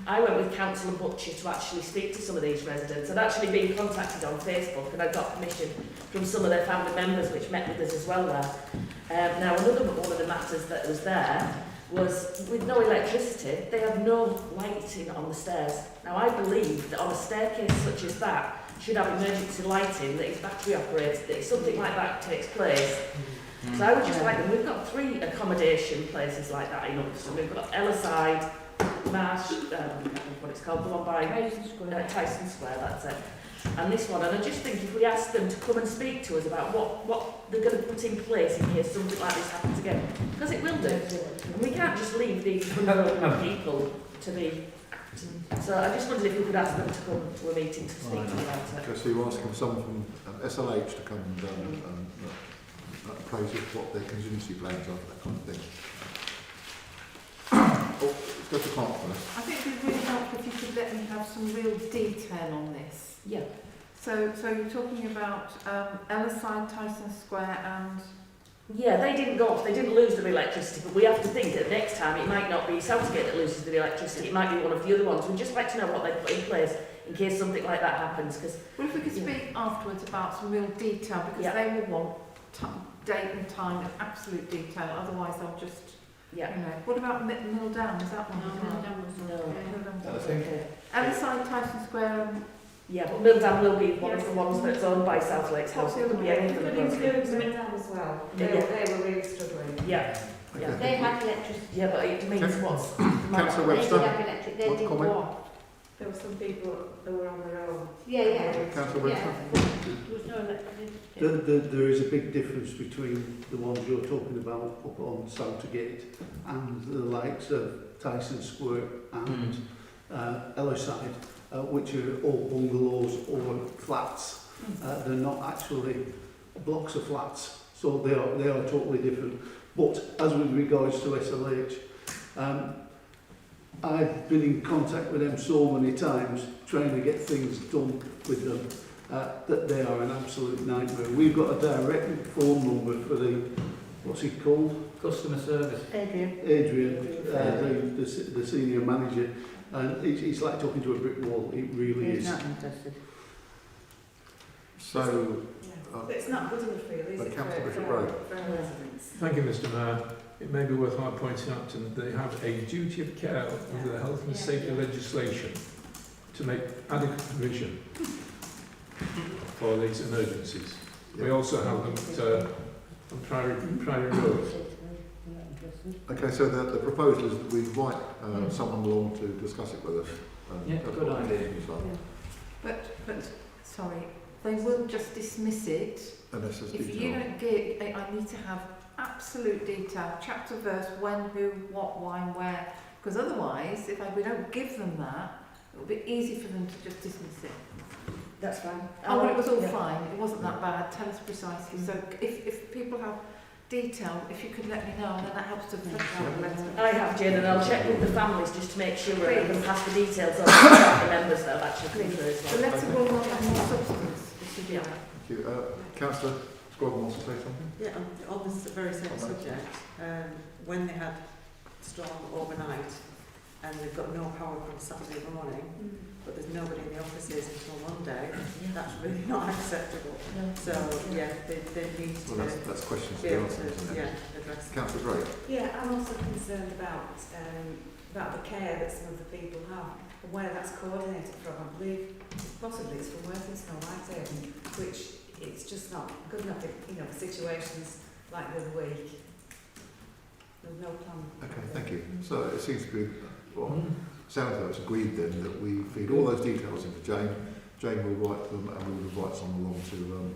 I went with Councillor Butcher to actually speak to some of these residents. I'd actually been contacted on Facebook and I got permission from some of their family members which met with us as well there. Now another one of the matters that was there was with no electricity, they have no lighting on the stairs. Now I believe that on a staircase such as that, should have emergency lighting that is battery operated, that if something like that takes place. So I would just like them, we've got 3 accommodation places like that in Ulverston. We've got Ellerside, Marsh, I don't know what it's called, the one by Tyson Square, that's it. And this one, and I just think if we ask them to come and speak to us about what they're going to put in place in case something like this happens again, because it will do. And we can't just leave these vulnerable people to be. So I just wondered if we could ask them to come to a meeting to speak to them about it. Okay, so you're asking for someone from SLH to come and appraise what their contingency plans are, that kind of thing. Let's go to Clark first. I think it would be really helpful if you could let me have some real detail on this. Yeah. So you're talking about Ellerside, Tyson Square and... Yeah, they didn't lose their electricity, but we have to think that next time it might not be Southgate that loses their electricity, it might be one of the other ones. We'd just like to know what they put in place in case something like that happens. Well, if we could speak afterwards about some real detail, because they will want date and time and absolute detail, otherwise they'll just... Yeah. You know. What about Mill Down? Is that one? No. I think Ellerside, Tyson Square and... Yeah, but Mill Down will be one of the ones that's owned by South Lakes Housing. It could be any of them. Mill Down as well. They were really struggling. Yeah. Okay. They had electricity. Yeah, but it means what's... Councillor They Webster, did have electric. They what did comment? what? There were some people that were on their own. Yeah. Councillor Webster. There was no electricity. There is a big difference between the ones you're talking about up on Southgate and the likes of Tyson Square and Ellerside, which are all bungalows or flats. They're not actually blocks of flats, so they are totally different. But as with regards to SLH, I've been in contact with them so many times trying to get things done with them that they are an absolute nightmare. We've got a direct phone number for the, what's he called? Customer service. Adrian, the senior manager, and it's like talking to a brick wall. It really is. He's not interested. So, It's not good enough really, is it? Councillor Bishop Road. For our residents. Thank you, Mr Mayor. It may be worthwhile pointing out to them that they have a duty of care under the health and safety legislation to make adequate provision for these emergencies. We also have them on Priory Road. okay, so the proposal is that we invite someone along to discuss it with us. Yeah, good idea. But sorry, they will just dismiss it. Unless there's If you detail. don't get, I need to have absolute detail, chapter, verse, when, who, what, why, and where. Because otherwise, if we don't give them that, it will be easy for them to just dismiss it. That's fine. Oh, well, it was all fine. It wasn't that bad. Tell us precisely. So if people have detail, if you could let me know, and then that helps to flesh out the letter. I have, Jane, and I'll check with the families just to make sure I can pass the details on to the members that have actually come through as well. The letter will not have more substance. Yeah. Thank you. Councillor Squadron wants to say something? Yeah, on this very same subject, when they had storm overnight and they've got no power from Saturday morning, but there's nobody in the offices until Monday, that's really not acceptable. So, yeah, they need to That's questions be to able answer, isn't to it? address. Councillor Gray. Yeah, I'm also concerned about the care that some of the people have. where that's coordinated from. I believe possibly it's from Worthington or Whitehaven, which it's just not good enough, for situations like the other week. There's no plan. Okay, thank you. So it seems to be, well, sounds like it's agreed then that we feed all those details into Jane. Jane will write them and we will invite someone along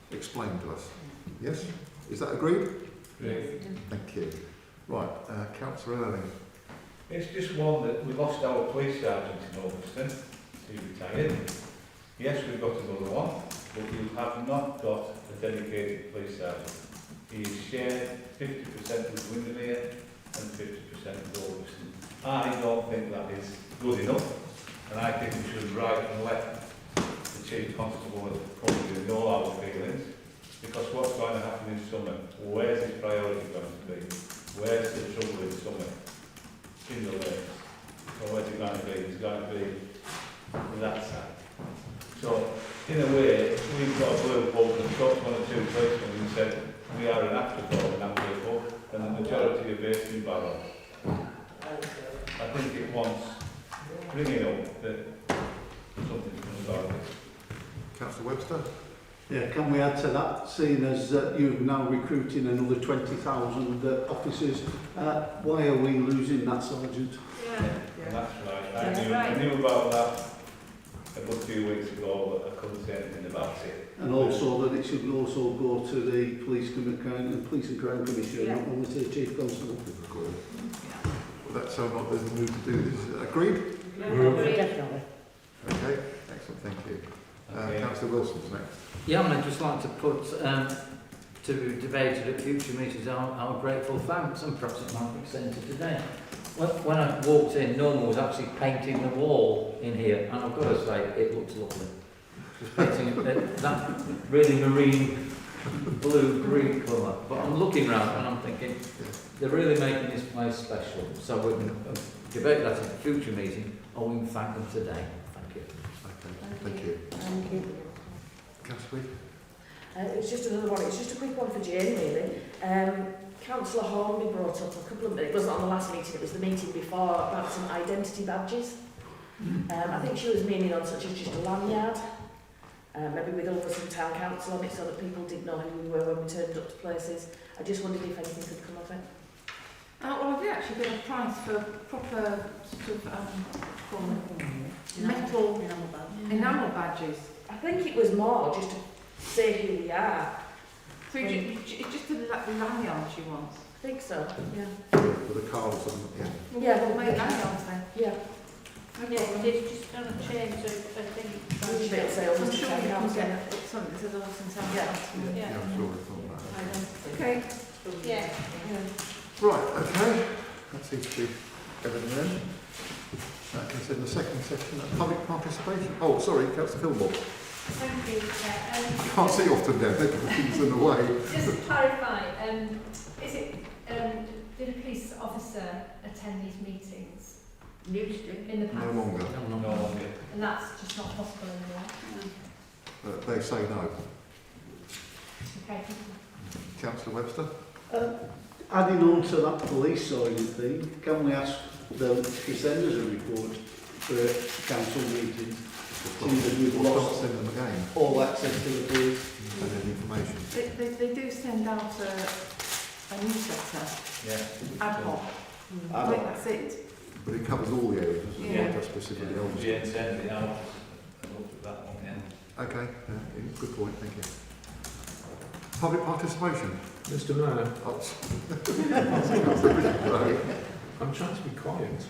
to explain to us. Yes? Is that agreed? Great. Thank you. Right, Councillor Erling. It's just one that we lost our police sergeant in Ulverston. He retired. Yes, we've got another one, but we have not got a dedicated police sergeant. He is shared 50% with Windermere and 50% with Ulverston. I don't think that is good enough, and I think we should write and let the Chief Constable probably know our feelings, because what's going to happen in summer? Where's his priority going to be? Where's the trouble in summer? In the lanes. So where's it going to be? It's going to be that side. So, in a way, we've got a blue book and got one or two policemen and said, we are an afterthought in that blue book, and the majority are based in Barrow. I think it wants bringing up that something's going to start this. Councillor Webster? Yeah, can we add to that, seeing as you're now recruiting another 20,000 officers, why are we losing that sergeant? Yeah. And that's right. I knew about that a good few weeks ago, but I couldn't say anything about it. And also that it should also go to the Police and Crime Commissioner, not only to the Chief Constable. Well, that sounds like there's a move to do this. Agreed? Definitely. Okay, excellent, thank you. Okay. Councillor Wilson's next. Yeah, and I'd just like to put to be debated at future meetings our grateful thanks, and perhaps it might be extended today. When I walked in, Norman was actually painting the wall in here, and I've got to say, it looks lovely. Just painting that really marine blue green colour. But I'm looking round and I'm thinking, they're really making this place special. So we can debate that at a future meeting, or we can thank them today. Thank you. Okay, thank you. Thank you. Councillor? It's just another one. It's just a quick one for Jane, really. Councillor Hornby brought up a couple of minutes, it wasn't on the last meeting, it was the meeting before, about some identity badges. I think she was meaning on such as just a lanyard, maybe with Ulverston Town Council on it, so that people did know who we were when we turned up to places. I just wondered if anything could come of it. Well, I've actually been a price for proper sort of metal enamel badges. I think it was more just to say who we are. So it's just the lanyards you want? I think so, yeah. With the cars and, yeah. Yeah, We'll make lanyards then. Yeah. Yeah, it's just on a chain, so I think Usually it'll say I'm Ulverston sure Town you can Council. get something that says Ulverston Town Yeah. Council. Yeah, I'm sure I thought that. Okay. yeah. Right, okay. That seems to be everything then. That is in the second section, public participation. Oh, sorry, Councillor Fillmore. Thank you, Chair. You can't see often down there because the things in the way. Just to clarify, is it, did a police officer attend these meetings Used to. in the past? No longer. No longer. And that's just not possible anymore? They say no. Okay. Councillor Webster? Adding on to that police side of thing, can we ask them to send us a report for a council meeting? We've We'll lost start sending them again. all access to the police. And then information. They do send out a newsletter, Yeah. ad hoc. I think that's it. But it covers all the areas, doesn't Yeah. it? Not just specifically Ulverston. Jane sent it out. I looked at that one, yeah. Okay, good point, thank you. Public participation. Mr. Mayor, Oh, I'm trying to be quiet.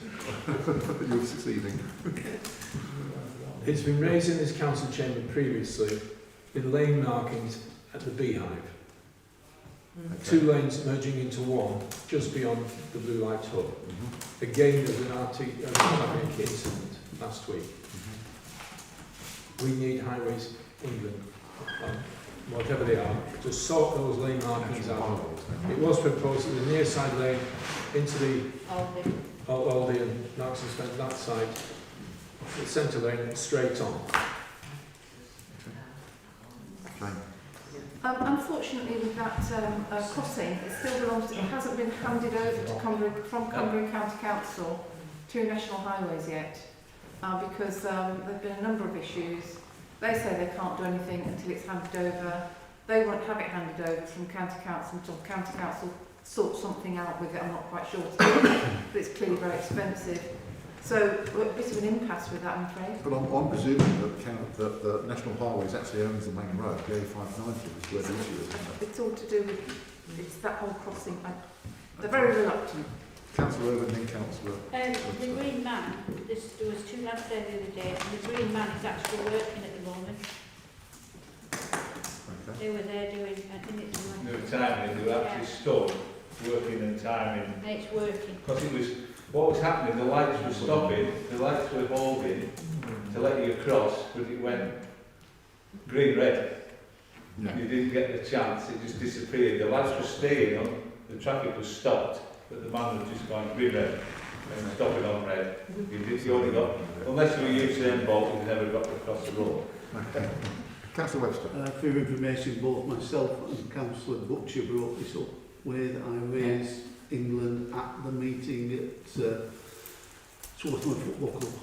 you're succeeding. It's been raised in this council chamber previously with lane markings at the Beehive. Okay. 2 lanes merging into one just beyond the blue light hub. Again, there's an traffic incident last week. We need Highways England, whatever they are, to sort those lane markings out. It was proposed that the near side lane into the Aldi and Marks and Spencer, that side, the centre lane straight on. Okay. Unfortunately, with that crossing, it still belongs. It hasn't been handed over to from Cumbria County Council to National Highways yet. because there've been a number of issues. They say they can't do anything until it's handed over. They won't have it handed over from County Council until County Council sorts something out with it. I'm not quite sure, but it's clearly very expensive. So we're at a bit of an impasse with that, I'm afraid. But I'm presuming that the National Highways actually owns the main road, the A590, is where the issue is, isn't it? It's all to do with it's that whole crossing. They're very reluctant. Councillor Irwin, then Councillor. The Green Man, there was two lads there the other day, and the Green Man is actually working at the moment. Okay. They were there doing, I think it's They were timing, they were actually stood, working and timing. and it's working. Because it was, what was happening, the lights were stopping, the lights were holding to let you across, but it went green, red. Yeah. You didn't get the chance, it just disappeared. The lights were staying on, the traffic was stopped, but the man was just going green, red, and stopping on red. You only got, unless you were used to them bolt, you never got across the road. Okay. Councillor Webster. For your information, both myself and Councillor Butcher brought this up with I raised England at the meeting at Swarthmore Football Club.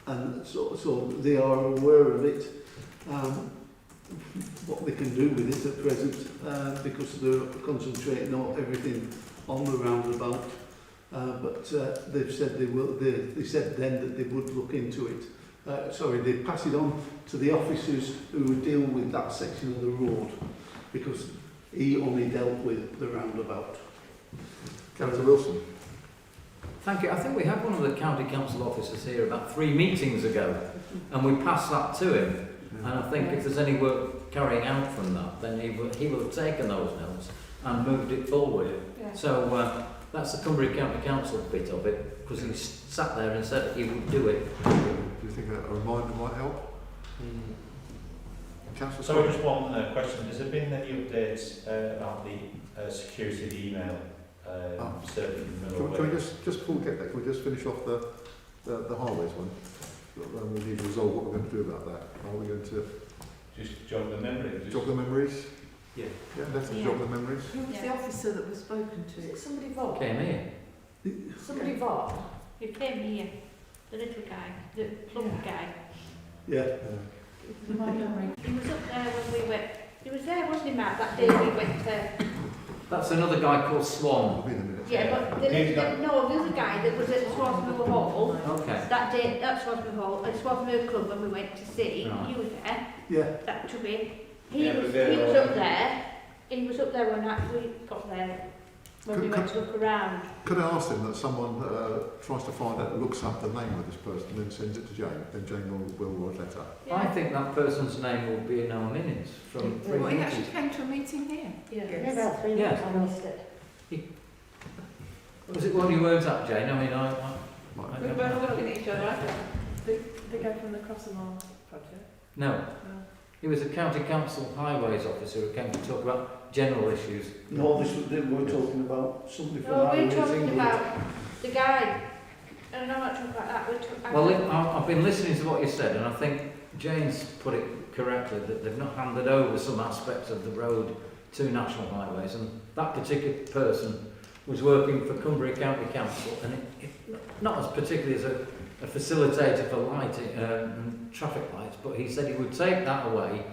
And so they are aware of it. What they can do with it at present, because they're concentrating on everything on the roundabout. But they've said they will. They said then that they would look into it. They pass it on to the officers who deal with that section of the road, because he only dealt with the roundabout. Councillor Wilson. Thank you. I think we had one of the county council officers here about 3 meetings ago, and we passed that to him. And I think if there's any work carrying out from that, then he will have taken those notes and moved it forward. Yeah. So that's the Cumbria County Council bit of it, because he sat there and said he would do it. Do you think a reminder might help? Councillor So just one question. Has there been any updates about the security of the email Can we just before we get there, can we just finish off the highways one? We need to resolve what we're going to do about that. Are we going to Just jog the memory. jog the memories? Yeah. Yeah, let us Yeah. jog the memories. Who was the officer that was spoken Is to? it somebody Vaughn? Came here. Somebody Vaughn? Who came here, the little guy, the plump guy. Yeah. My memory. He was up there when we went, he was there, wasn't he, Matt, that day we went to... That's another guy called Swan. I'll be in a minute. Yeah, but the other guy that was at Swarthmore Hall, Okay. that day at Swarthmore Hall, at Swarthmore Club when we went to see, Right. he was there, Yeah. that to be. He Yeah, was but they're all- up there, he was up there when we got there, when we went to look around. Could I ask them that someone tries to find out, looks up the name of this person and then sends it to Jane? Then Jane will write a letter. I think that person's name will be in our minutes from 3 Well, he meetings. actually came to a meeting here. Yeah, about 3 Yeah. months. I missed it. Was it one you weren't at, Jane? I mean, I Right. We were both looking at each other. The guy from the Crossing Lawn project. No. He was a county council highways officer who came to talk about general issues. No, this was, they were talking about somebody from No, we're Highways talking England. about the guy, and I'm not talking about that, we're talking Well, I've been listening to what you said, and I think Jane's put it correctly, that they've not handed over some aspects of the road to National Highways, and that particular person was working for Cumbria County Council, and not as particularly as a facilitator for lighting and traffic lights, but he said he would take that away,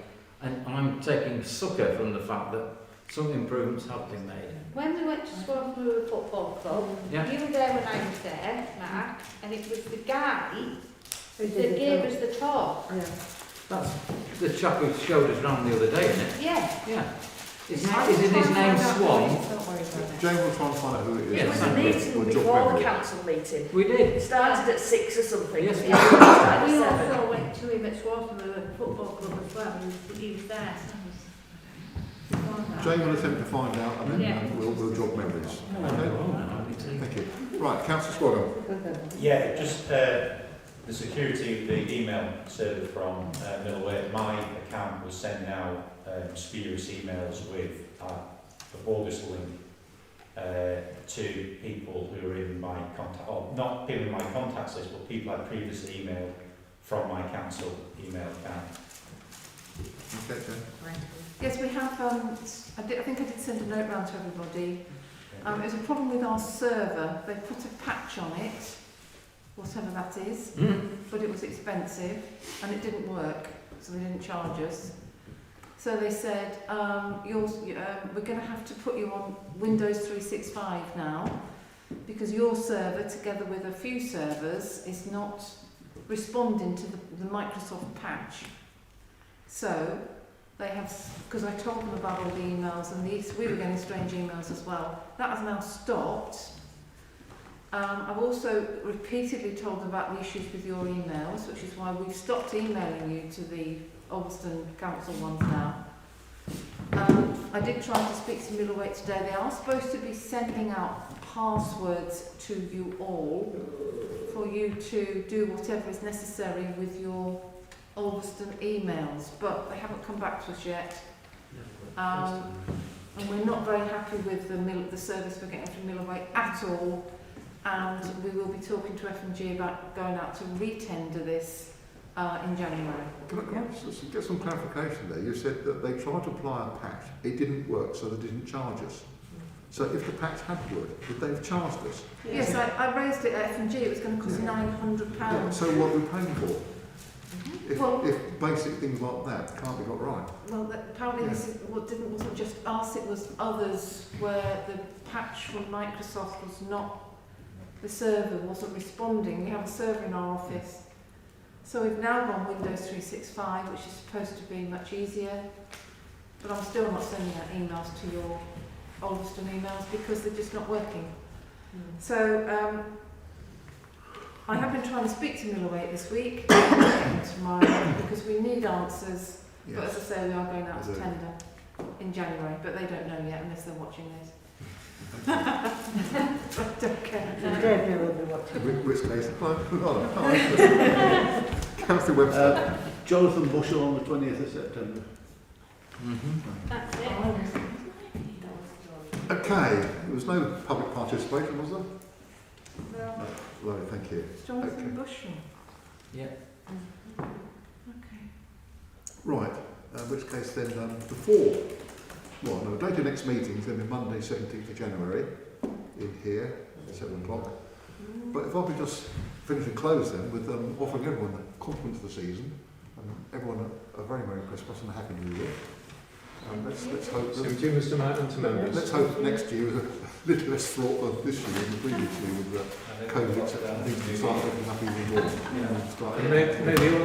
and I'm taking succour from the fact that some improvements have been made. when we went to Swarthmore Football Club, Yeah. you were there when I was there, Mark, and it was the guy Who that did gave it? us the talk. Yeah. That's the chap who showed us round the other day, isn't it? Yeah. Yeah. Is his name Swan? Don't worry about it. Jane will try and find out who it is. Yeah, It was a thank you. meeting We'll jog before the memories. council meeting. We did. It started at 6 or something. Yes, and we it did. started We at 7. also went to him at Swarthmore Football Club as well, he was there. Jane will attempt to find out and then Yeah. we'll jog memories. Okay? Thank you. Right, Councillor Squadron. Yeah, just the security of the email server from Millway. My account was sending out spurious emails with a bogus link to people who are in my contact, or not people in my contacts list, but people I previously emailed from my council email account. Okay, Jane. Yes, we have. I think I did send a note round to everybody. It was a problem with our server. They put a patch on it, whatever that is, but it was expensive and it didn't work, so they didn't charge us. So they said, we're going to have to put you on Windows 365 now, because your server, together with a few servers, is not responding to the Microsoft patch. So they have, because I told them about all the emails, and we were getting strange emails as well. That has now stopped. I've also repeatedly told them about the issues with your emails, which is why we've stopped emailing you to the Ulverston Council ones now. I did try to speak to Middleweight today. They are supposed to be sending out passwords to you all for you to do whatever is necessary with your Ulverston emails, but they haven't come back to us yet. And we're not very happy with the service we're getting from Middleweight at all. And we will be talking to F&G about going out to re-tender this in January. Can I just get some clarification there? You said that they tried to apply a patch, it didn't work, so they didn't charge us. So if the patch had worked, would they have charged us? Yes, I raised it at F&G, it was going to cost £900. Yeah, so what are we paying for? If basic things like that can't be got right. Well, apparently this is, wasn't just us, it was others where the patch from Microsoft was not, the server wasn't responding. We have a server in our office. So we've now gone Windows 365, which is supposed to be much easier, but I'm still not sending out emails to your Ulverston emails because they're just not working. So I have been trying to speak to Middleweight this week and tomorrow because we need answers. Yes. But as I say, we are going out to tender in January, but they don't know yet unless they're watching this. I don't care. David will be watching. Which case, Council website. Jonathan Bushell on the 20th of September. That's it. Okay, there was no public participation, was there? No. Lovely, thank you. Jonathan Bushell. Yeah. Okay. Right, in which case then before, well, no, the date of next meeting is going to be Monday 17th of January in here at 7 o'clock. But if I could just finish and close then with offering everyone the compliments of the season, and everyone a very Merry Christmas and a Happy New Year. Let's hope So that, do Mr. Martin to members. let's hope next year is a little less fraught than this year and the previous year with COVID and things start opening up even more. And maybe all